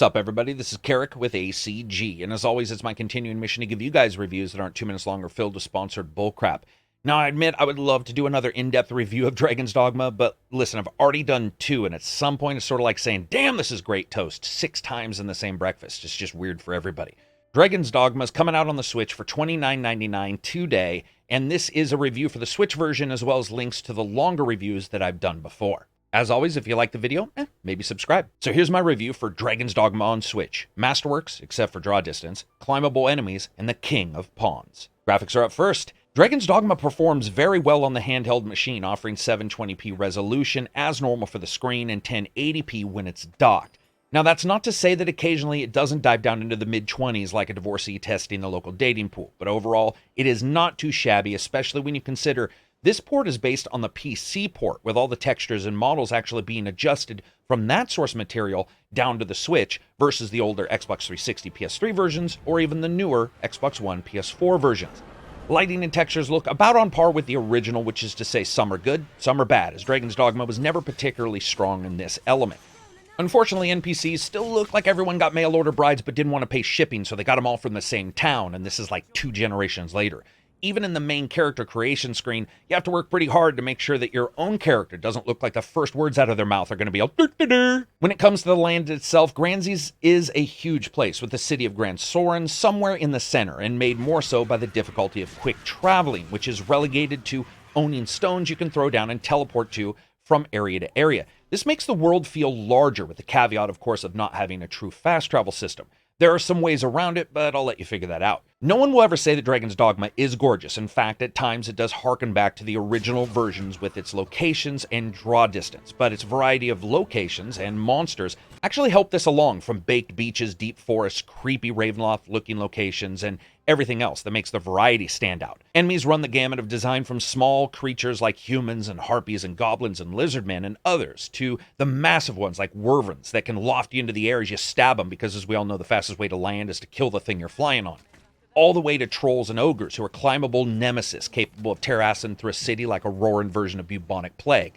Sup everybody, this is Karak with ACG, and as always it's my continuing mission to give you guys reviews that aren't 2 minutes long or filled with sponsored bullcrap. Now I admit I would love to do another in-depth review of Dragons Dogma, but listen, I've already done 2, and at some point it's sort of like saying, damn, this is great toast, 6 times in the same breakfast. It's just weird for everybody. Dragons Dogma is coming out on the Switch for $29.99 today, and this is a review for the Switch version as well as links to the longer reviews that I've done before. As always, if you like the video, maybe subscribe. So here's my review for Dragons Dogma on Switch. Masterworks, except for draw distance, climbable enemies, and the king of pawns. Graphics are up first. Dragons Dogma performs very well on the handheld machine, offering 720p resolution as normal for the screen and 1080p when it's docked. Now that's not to say that occasionally it doesn't dive down into the mid-20s like a divorcee testing the local dating pool, but overall it is not too shabby, especially when you consider this port is based on the PC port, with all the textures and models actually being adjusted from that source material down to the Switch versus the older Xbox 360 PS3 versions or even the newer Xbox One PS4 versions. Lighting and textures look about on par with the original, which is to say some are good, some are bad, as Dragons Dogma was never particularly strong in this element. Unfortunately, NPCs still look like everyone got mail order brides but didn't want to pay shipping, so they got them all from the same town, and this is like 2 generations later. Even in the main character creation screen, you have to work pretty hard to make sure that your own character doesn't look like the first words out of their mouth are going to be all dur-dur-dur. When it comes to the land itself, Granzies is a huge place, with the city of Grand Soren somewhere in the center, and made more so by the difficulty of quick traveling, which is relegated to owning stones you can throw down and teleport to from area to area. This makes the world feel larger, with the caveat, of course, of not having a true fast travel system. There are some ways around it, but I'll let you figure that out. No one will ever say that Dragons Dogma is gorgeous. In fact, at times it does harken back to the original versions with its locations and draw distance, but its variety of locations and monsters actually help this along, from baked beaches, deep forests, creepy Ravenloft-looking locations, and everything else that makes the variety stand out. Enemies run the gamut of design from small creatures like humans and harpies and goblins and lizardmen and others, to the massive ones like wyverns that can loft you into the air as you stab them, because as we all know, the fastest way to land is to kill the thing you're flying on. All the way to trolls and ogres, who are climbable nemesis capable of terrassing through a city like a roaring version of bubonic plague.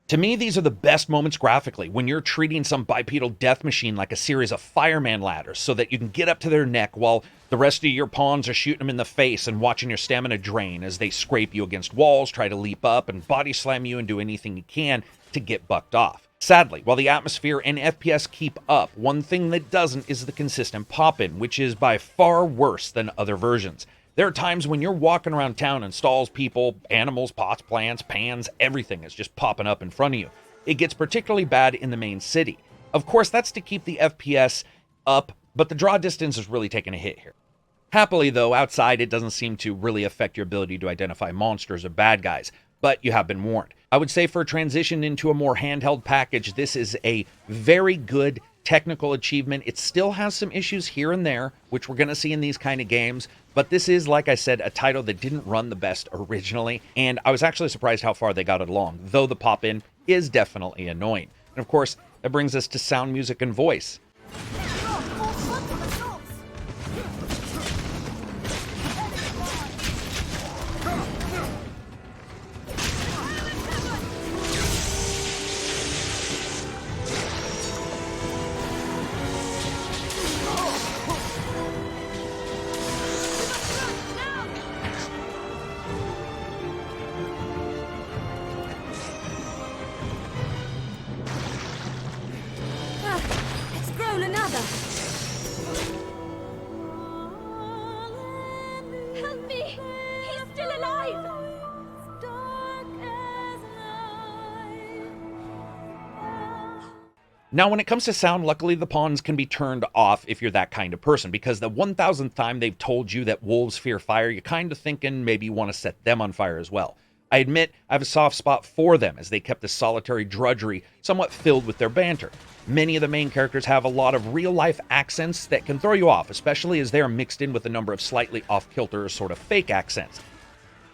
To me, these are the best moments graphically, when you're treating some bipedal death machine like a series of fireman ladders so that you can get up to their neck while the rest of your pawns are shooting them in the face and watching your stamina drain as they scrape you against walls, try to leap up, and body slam you and do anything you can to get bucked off. Sadly, while the atmosphere and FPS keep up, one thing that doesn't is the consistent pop-in, which is by far worse than other versions. There are times when you're walking around town and stalls, people, animals, pots, plants, pans, everything is just popping up in front of you. It gets particularly bad in the main city. Of course, that's to keep the FPS up, but the draw distance is really taking a hit here. Happily, though, outside it doesn't seem to really affect your ability to identify monsters or bad guys, but you have been warned. I would say for a transition into a more handheld package, this is a very good technical achievement. It still has some issues here and there, which we're going to see in these kind of games, but this is, like I said, a title that didn't run the best originally, and I was actually surprised how far they got it along, though the pop-in is definitely annoying. And of course, that brings us to sound, music, and voice. Help me! He's still alive! Now, when it comes to sound, luckily the pawns can be turned off if you're that kind of person, because the 1000th time they've told you that wolves fear fire, you're kind of thinking maybe you want to set them on fire as well. I admit I have a soft spot for them, as they kept the solitary drudgery somewhat filled with their banter. Many of the main characters have a lot of real-life accents that can throw you off, especially as they are mixed in with a number of slightly off-kilter or sort of fake accents.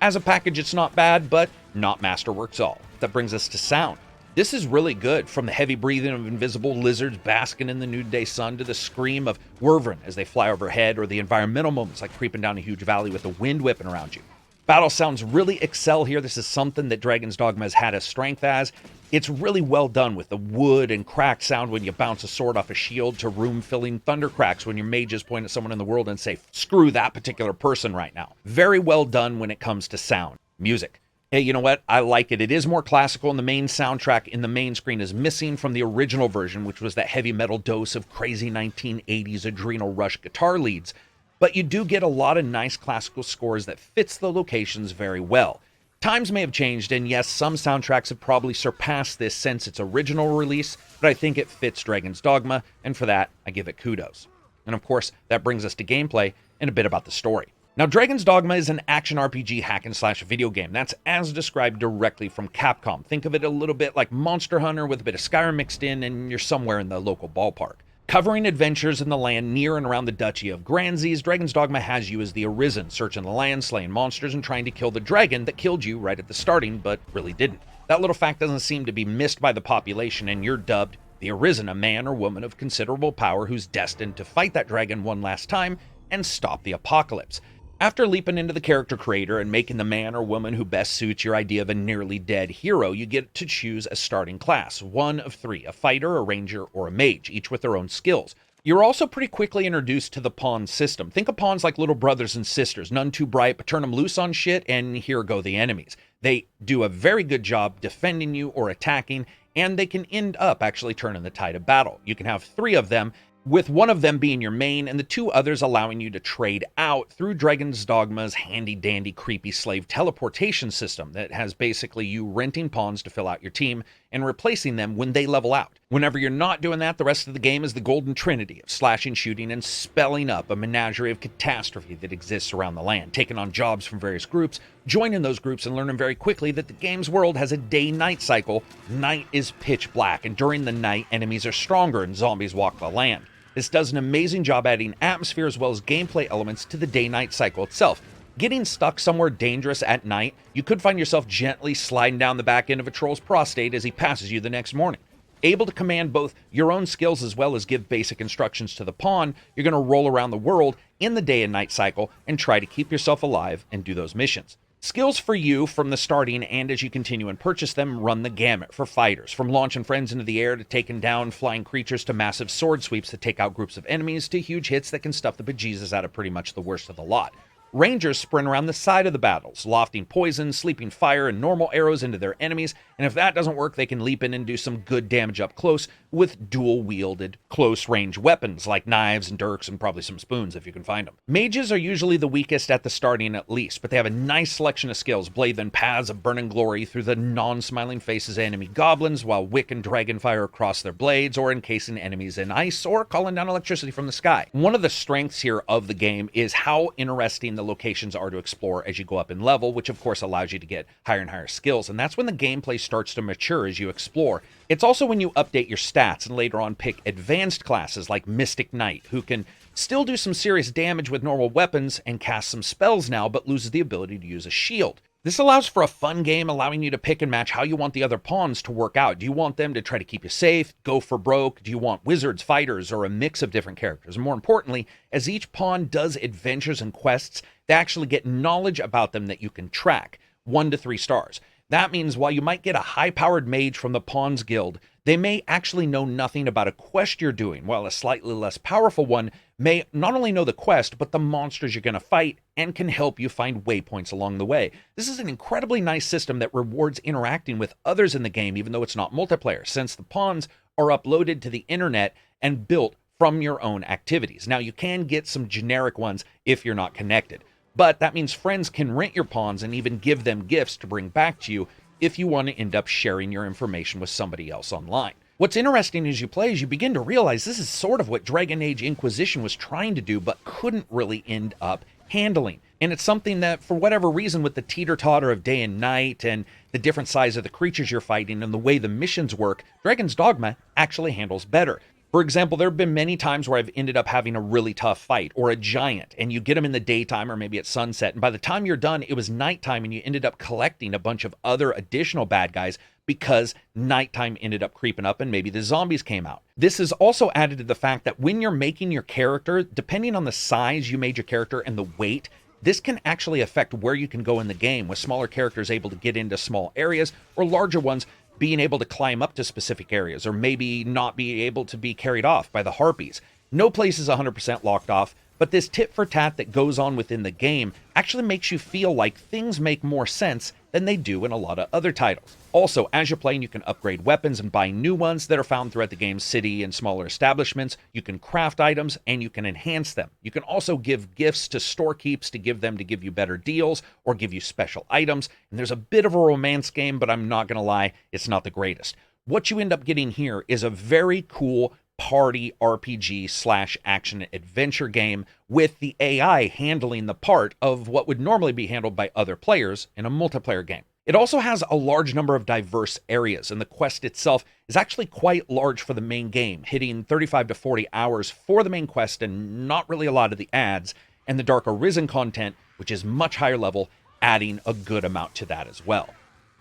As a package, it's not bad, but not Masterworks all. That brings us to sound. This is really good, from the heavy breathing of invisible lizards basking in the noonday sun to the scream of wyvern as they fly overhead, or the environmental moments like creeping down a huge valley with the wind whipping around you. Battle sounds really excel here. This is something that Dragon's Dogma has had a strength as. It's really well done with the wood and crack sound when you bounce a sword off a shield to room-filling thunder cracks when your mages point at someone in the world and say, screw that particular person right now. Very well done when it comes to sound. Music. Hey, you know what? I like it. It is more classical, and the main soundtrack in the main screen is missing from the original version, which was that heavy metal dose of crazy 1980s adrenal rush guitar leads. But you do get a lot of nice classical scores that fits the locations very well. Times may have changed, and yes, some soundtracks have probably surpassed this since its original release, but I think it fits Dragon's Dogma, and for that, I give it kudos. And of course, that brings us to gameplay and a bit about the story. Now, Dragon's Dogma is an action RPG hack-and-slash video game. That's as described directly from Capcom. Think of it a little bit like Monster Hunter with a bit of Skyrim mixed in, and you're somewhere in the local ballpark. Covering adventures in the land near and around the Duchy of Gransees, Dragon's Dogma has you as the Arisen, searching the land, slaying monsters, and trying to kill the dragon that killed you right at the starting, but really didn't. That little fact doesn't seem to be missed by the population, and you're dubbed the Arisen, a man or woman of considerable power who's destined to fight that dragon one last time and stop the apocalypse. After leaping into the character creator and making the man or woman who best suits your idea of a nearly dead hero, you get to choose a starting class, one of three, a fighter, a ranger, or a mage, each with their own skills. You're also pretty quickly introduced to the pawn system. Think of pawns like little brothers and sisters, none too bright, but turn them loose on shit, and here go the enemies. They do a very good job defending you or attacking, and they can end up actually turning the tide of battle. You can have three of them, with one of them being your main and the two others allowing you to trade out through Dragon's Dogma's handy-dandy creepy slave teleportation system that has basically you renting pawns to fill out your team and replacing them when they level out. Whenever you're not doing that, the rest of the game is the golden trinity of slashing, shooting, and spelling up a menagerie of catastrophe that exists around the land, taking on jobs from various groups, joining those groups, and learning very quickly that the game's world has a day-night cycle. Night is pitch black, and during the night, enemies are stronger and zombies walk the land. This does an amazing job adding atmosphere as well as gameplay elements to the day-night cycle itself. Getting stuck somewhere dangerous at night, you could find yourself gently sliding down the back end of a troll's prostate as he passes you the next morning. Able to command both your own skills as well as give basic instructions to the pawn, you're going to roll around the world in the day and night cycle and try to keep yourself alive and do those missions. Skills for you from the starting and as you continue and purchase them run the gamut for fighters, from launching friends into the air to taking down flying creatures to massive sword sweeps that take out groups of enemies to huge hits that can stuff the bejesus out of pretty much the worst of the lot. Rangers sprint around the side of the battles, lofting poison, sleeping fire, and normal arrows into their enemies, and if that doesn't work, they can leap in and do some good damage up close with dual-wielded, close-range weapons like knives and dirks and probably some spoons if you can find them. Mages are usually the weakest at the starting at least, but they have a nice selection of skills, blazing paths of burning glory through the non-smiling faces of enemy goblins while wick and dragon fire across their blades, or encasing enemies in ice, or calling down electricity from the sky. One of the strengths here of the game is how interesting the locations are to explore as you go up in level, which of course allows you to get higher and higher skills, and that's when the gameplay starts to mature as you explore. It's also when you update your stats and later on pick advanced classes like Mystic Knight, who can still do some serious damage with normal weapons and cast some spells now, but loses the ability to use a shield. This allows for a fun game, allowing you to pick and match how you want the other pawns to work out. Do you want them to try to keep you safe, go for broke? Do you want wizards, fighters, or a mix of different characters? And more importantly, as each pawn does adventures and quests, they actually get knowledge about them that you can track, 1 to 3 stars. That means while you might get a high-powered mage from the Pawns Guild, they may actually know nothing about a quest you're doing, while a slightly less powerful one may not only know the quest, but the monsters you're going to fight and can help you find waypoints along the way. This is an incredibly nice system that rewards interacting with others in the game, even though it's not multiplayer, since the pawns are uploaded to the internet and built from your own activities. Now, you can get some generic ones if you're not connected, but that means friends can rent your pawns and even give them gifts to bring back to you if you want to end up sharing your information with somebody else online. What's interesting as you play is you begin to realize this is sort of what Dragon Age Inquisition was trying to do but couldn't really end up handling. And it's something that, for whatever reason, with the teeter-totter of day and night and the different size of the creatures you're fighting and the way the missions work, Dragon's Dogma actually handles better. For example, there have been many times where I've ended up having a really tough fight or a giant, and you get them in the daytime or maybe at sunset, and by the time you're done, it was nighttime and you ended up collecting a bunch of other additional bad guys because nighttime ended up creeping up and maybe the zombies came out. This is also added to the fact that when you're making your character, depending on the size you made your character and the weight, this can actually affect where you can go in the game, with smaller characters able to get into small areas, or larger ones being able to climb up to specific areas, or maybe not be able to be carried off by the harpies. No place is 100% locked off, but this tit for tat that goes on within the game actually makes you feel like things make more sense than they do in a lot of other titles. Also, as you're playing, you can upgrade weapons and buy new ones that are found throughout the game's city and smaller establishments. You can craft items and you can enhance them. You can also give gifts to storekeeps to give you better deals or give you special items. And there's a bit of a romance game, but I'm not going to lie, it's not the greatest. What you end up getting here is a very cool party RPG / action adventure game with the AI handling the part of what would normally be handled by other players in a multiplayer game. It also has a large number of diverse areas, and the quest itself is actually quite large for the main game, hitting 35 to 40 hours for the main quest and not really a lot of the ads, and the Dark Arisen content, which is much higher level, adding a good amount to that as well.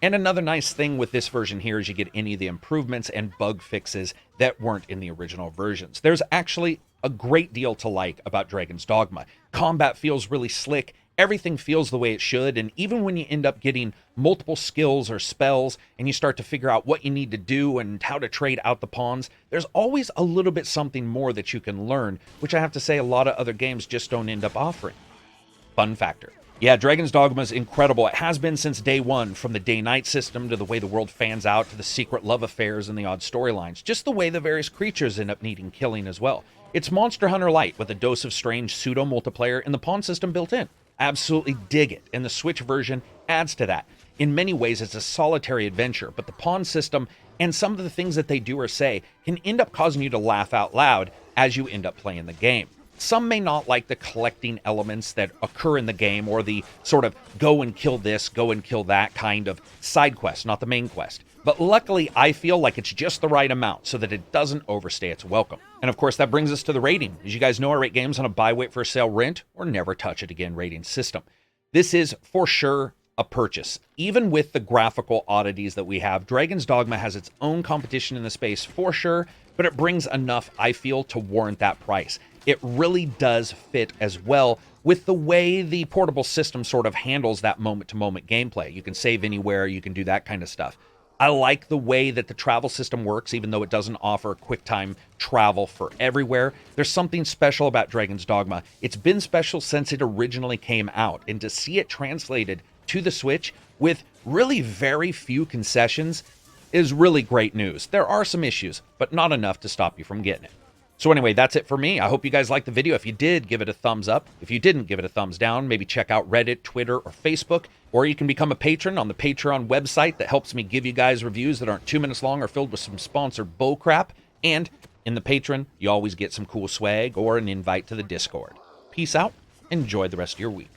And another nice thing with this version here is you get any of the improvements and bug fixes that weren't in the original versions. There's actually a great deal to like about Dragons Dogma. Combat feels really slick, everything feels the way it should, and even when you end up getting multiple skills or spells and you start to figure out what you need to do and how to trade out the pawns, there's always a little bit something more that you can learn, which I have to say a lot of other games just don't end up offering. Fun factor. Yeah, Dragon's Dogma is incredible. It has been since day one, from the day-night system to the way the world fans out to the secret love affairs and the odd storylines, just the way the various creatures end up needing killing as well. It's Monster Hunter Light with a dose of strange pseudo-multiplayer and the pawn system built in. Absolutely dig it, and the Switch version adds to that. In many ways, it's a solitary adventure, but the pawn system and some of the things that they do or say can end up causing you to laugh out loud as you end up playing the game. Some may not like the collecting elements that occur in the game, or the sort of go and kill this, go and kill that kind of side quest, not the main quest. But luckily, I feel like it's just the right amount so that it doesn't overstay its welcome. And of course, that brings us to the rating. As you guys know, I rate games on a buy, wait for sale, rent, or never touch it again rating system. This is for sure a purchase. Even with the graphical oddities that we have, Dragon's Dogma has its own competition in the space for sure, but it brings enough, I feel, to warrant that price. It really does fit as well with the way the portable system sort of handles that moment-to-moment gameplay. You can save anywhere, you can do that kind of stuff. I like the way that the travel system works, even though it doesn't offer QuickTime travel for everywhere. There's something special about Dragon's Dogma. It's been special since it originally came out, and to see it translated to the Switch with really very few concessions is really great news. There are some issues, but not enough to stop you from getting it. So anyway, that's it for me. I hope you guys liked the video. If you did, give it a thumbs up. If you didn't, give it a thumbs down. Maybe check out Reddit, Twitter, or Facebook. Or you can become a patron on the Patreon website that helps me give you guys reviews that aren't 2 minutes long or filled with some sponsored bullcrap. And in the Patreon, you always get some cool swag or an invite to the Discord. Peace out. Enjoy the rest of your week.